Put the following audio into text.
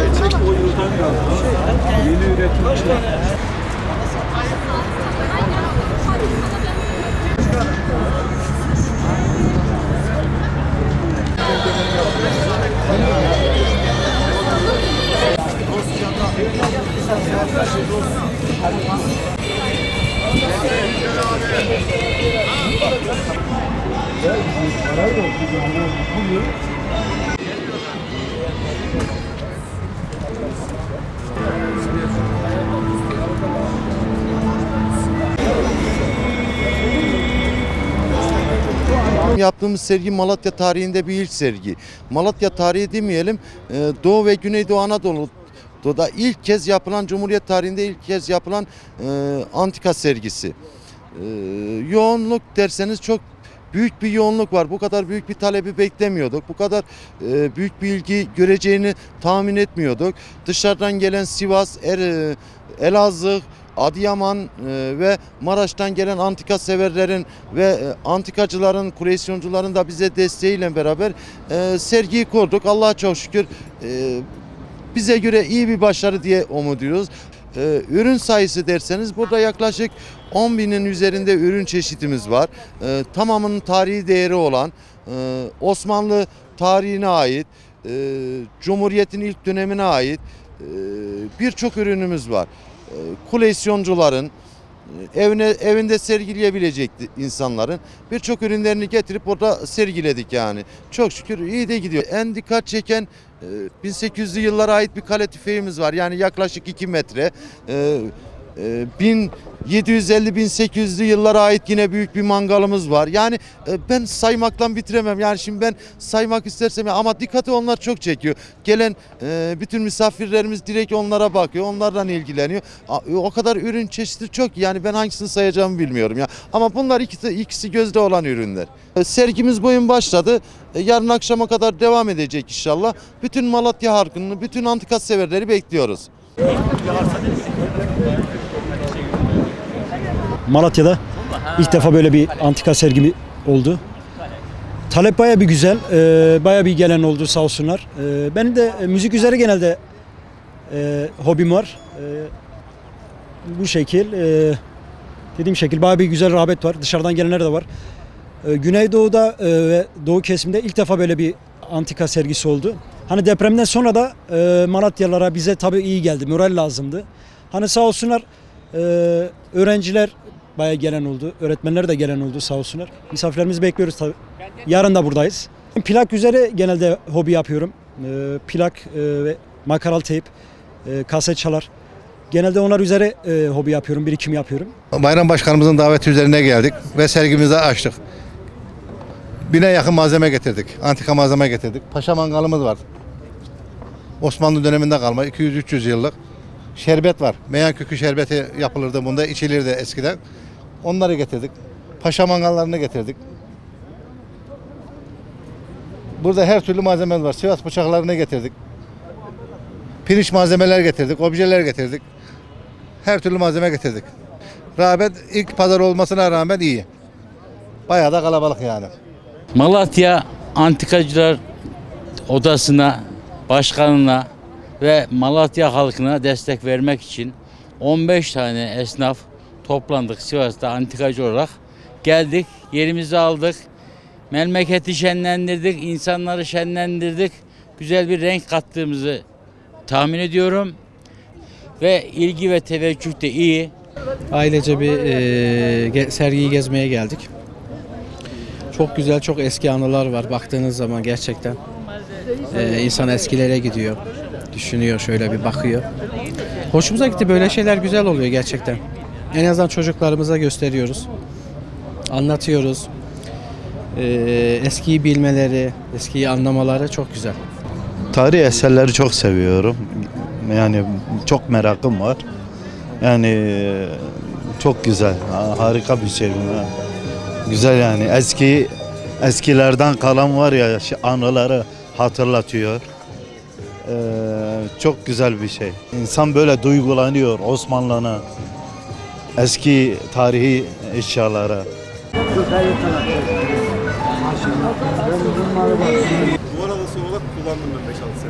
Gerçek o yıldan kaldı. Yeni üretim. Yaptığımız sergi Malatya tarihinde bir ilk sergi. Malatya tarihi demeyelim, Doğu ve Güneydoğu Anadolu'da ilk kez yapılan, Cumhuriyet tarihinde ilk kez yapılan antika sergisi. Yoğunluk derseniz çok büyük bir yoğunluk var. Bu kadar büyük bir talebi beklemiyorduk. Bu kadar büyük bir ilgi göreceğini tahmin etmiyorduk. Dışarıdan gelen Sivas, Elazığ, Adıyaman ve Maraş'tan gelen antika severlerin ve antikacıların, koleksiyoncuların da bize desteğiyle beraber sergiyi kurduk. Allah'a çok şükür bize göre iyi bir başarı diye umut ediyoruz. Ürün sayısı derseniz burada yaklaşık 10.000'in üzerinde ürün çeşitimiz var. Tamamının tarihi değeri olan, Osmanlı tarihine ait, Cumhuriyet'in ilk dönemine ait birçok ürünümüz var. Koleksiyoncuların evinde sergileyebilecek insanların birçok ürünlerini getirip orada sergiledik yani. Çok şükür iyi de gidiyor. En dikkat çeken 1800'lü yıllara ait bir kale tüfeğimiz var. Yani yaklaşık 2 metre. 1750-1800'lü yıllara ait yine büyük bir mangalımız var. Yani ben saymakla bitiremem. Yani şimdi ben saymak istersem ama dikkati onlar çok çekiyor. Gelen bütün misafirlerimiz direkt onlara bakıyor. Onlardan ilgileniyor. O kadar ürün çeşidi çok. Yani ben hangisini sayacağımı bilmiyorum ya. Ama bunlar ikisi gözde olan ürünler. Sergimiz bugün başladı. Yarın akşama kadar devam edecek inşallah. Bütün Malatya halkını, bütün antika severleri bekliyoruz. Malatya'da ilk defa böyle bir antika sergi oldu. Talep baya bir güzel, baya bir gelen oldu sağ olsunlar. Benim de müzik üzere genelde hobim var. Bu şekil, dediğim şekil baya bir güzel rağbet var. Dışarıdan gelenler de var. Güneydoğu'da ve Doğu kesimde ilk defa böyle bir antika sergisi oldu. Hani depremden sonra da Malatyalılara bize tabii iyi geldi, moral lazımdı. Hani sağ olsunlar öğrenciler bayağı gelen oldu, öğretmenler de gelen oldu sağ olsunlar. Misafirlerimizi bekliyoruz tabii. Yarın da buradayız. Plak üzere genelde hobi yapıyorum. Plak ve makaral teyp, kaset çalar. Genelde onlar üzere hobi yapıyorum, birikim yapıyorum. Bayram Başkanımızın daveti üzerine geldik ve sergimizi açtık. 1000'e yakın malzeme getirdik. Antika malzeme getirdik. Paşa mangalımız var. Osmanlı döneminde kalma 200-300 yıllık. Şerbet var. Meyan kökü şerbeti yapılırdı bunda, içilirdi eskiden. Onları getirdik. Paşa mangallarını getirdik. Burada her türlü malzememiz var. Sivas bıçaklarını getirdik. Pirinç malzemeler getirdik, objeler getirdik. Her türlü malzeme getirdik. Rağbet ilk pazar olmasına rağmen iyi. Bayağı da kalabalık yani. Malatya Antikacılar Odası'na, başkanına ve Malatya halkına destek vermek için 15 tane esnaf toplandık Sivas'ta antikacı olarak. Geldik, yerimizi aldık, memleketi şenlendirdik, insanları şenlendirdik. Güzel bir renk kattığımızı tahmin ediyorum ve ilgi ve teveccüh de iyi. Ailece bir sergiyi gezmeye geldik. Çok güzel, çok eski anılar var baktığınız zaman gerçekten. İnsan eskilere gidiyor, düşünüyor, şöyle bir bakıyor. Hoşumuza gitti, böyle şeyler güzel oluyor gerçekten. En azından çocuklarımıza gösteriyoruz, anlatıyoruz. Eskiyi bilmeleri, eskiyi anlamaları çok güzel. Tarihi eserleri çok seviyorum. Yani çok merakım var. Yani çok güzel, harika bir şey. Güzel yani eskilerden kalan var ya anıları hatırlatıyor. Çok güzel bir şey. İnsan böyle duygulanıyor Osmanlı'na, eski tarihi eşyalara. Duvar arası olarak kullandım ben 5-6